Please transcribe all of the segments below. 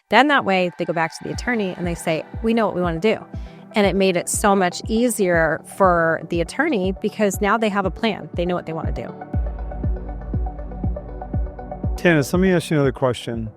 Then that way they go back to the attorney and they say, we know what we want to do. And it made it so much easier for the attorney because now they have a plan. They know what they want to do. Tanis, let me ask you another question.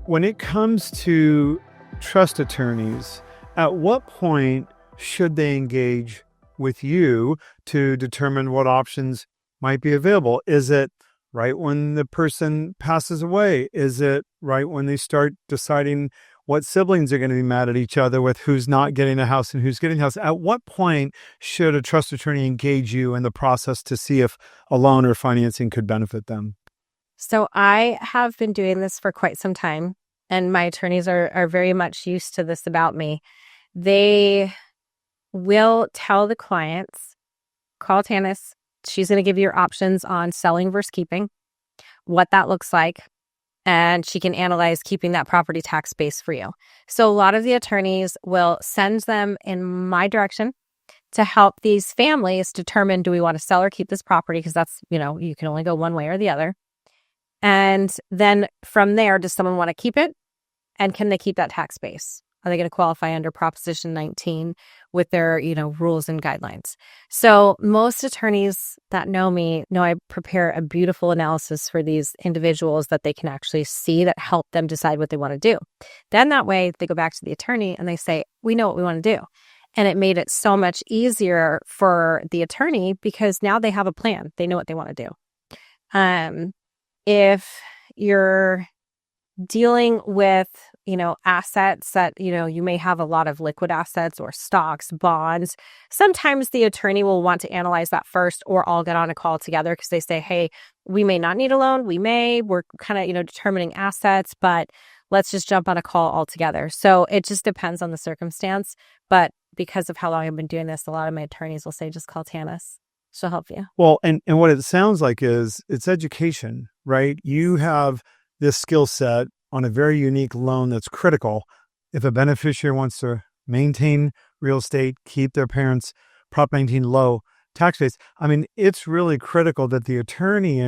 When it comes to trust attorneys, at what point should they engage with you to determine what options might be available? Is it right when the person passes away? Is it right when they start deciding what siblings are going to be mad at each other with, who's not getting a house and who's getting a house? At what point should a trust attorney engage you in the process to see if a loan or financing could benefit them? So I have been doing this for quite some time, and my attorneys are very much used to this about me. They will tell the clients, call Tanis. She's going to give you your options on selling versus keeping, what that looks like, and she can analyze keeping that property tax base for you. So a lot of the attorneys will send them in my direction to help these families determine, do we want to sell or keep this property? Because that's, you can only go one way or the other. And then from there, does someone want to keep it? And can they keep that tax base? Are they going to qualify under Proposition 19 with their, rules and guidelines? So most attorneys that know me know I prepare a beautiful analysis for these individuals that they can actually see that help them decide what they want to do. Then that way they go back to the attorney and they say, we know what we want to do. And it made it so much easier for the attorney because now they have a plan. They know what they want to do. If you're dealing with, assets that, you may have a lot of liquid assets or stocks, bonds, sometimes the attorney will want to analyze that first or all get on a call together because they say, hey, we may not need a loan. We're kind of, determining assets, but let's just jump on a call all together. So it just depends on the circumstance. But because of how long I've been doing this, a lot of my attorneys will say, just call Tanis. She'll help you. Well, and what it sounds like is it's education, right? You have this skill set on a very unique loan that's critical. If a beneficiary wants to maintain real estate, keep their parents' Prop 19 low tax base, it's really critical that the attorney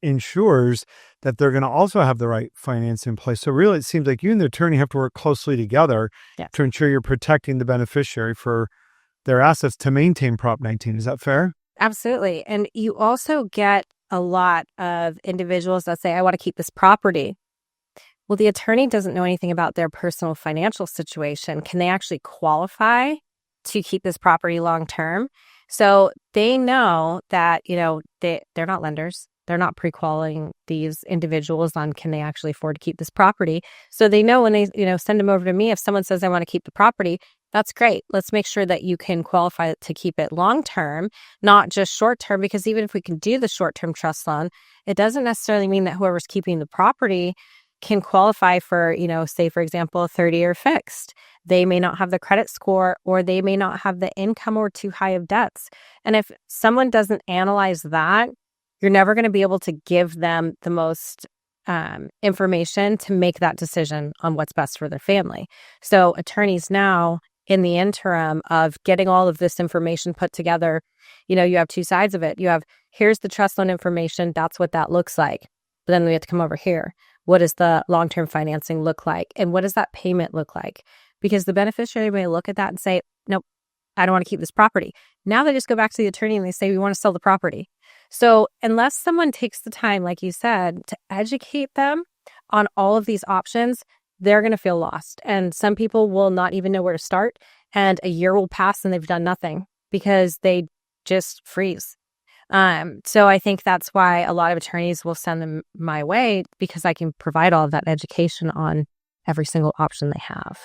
ensures that they're going to also have the right finance in place. So really, it seems like you and the attorney have to work closely together to ensure you're protecting the beneficiary for their assets to maintain Prop 19. Is that fair? Absolutely. And you also get a lot of individuals that say, I want to keep this property. Well, the attorney doesn't know anything about their personal financial situation. Can they actually qualify to keep this property long term? So they know that, they're not lenders. They're not pre-qualifying these individuals on can they actually afford to keep this property. So they know when they, send them over to me, if someone says I want to keep the property, that's great. Let's make sure that you can qualify to keep it long term, not just short term, because even if we can do the short term trust loan, it doesn't necessarily mean that whoever's keeping the property can qualify for, say, for example, a 30-year fixed. They may not have the credit score or they may not have the income or too high of debts. And if someone doesn't analyze that, you're never going to be able to give them the most information to make that decision on what's best for their family. So attorneys now, in the interim of getting all of this information put together, you have two sides of it. You have, here's the trust loan information. That's what that looks like. But then we have to come over here. What does the long-term financing look like? And what does that payment look like? Because the beneficiary may look at that and say, nope, I don't want to keep this property. Now they just go back to the attorney and they say, we want to sell the property. So unless someone takes the time, like you said, to educate them on all of these options, they're going to feel lost. And some people will not even know where to start. And a year will pass and they've done nothing because they just freeze. So I think that's why a lot of attorneys will send them my way, because I can provide all of that education on every single option they have.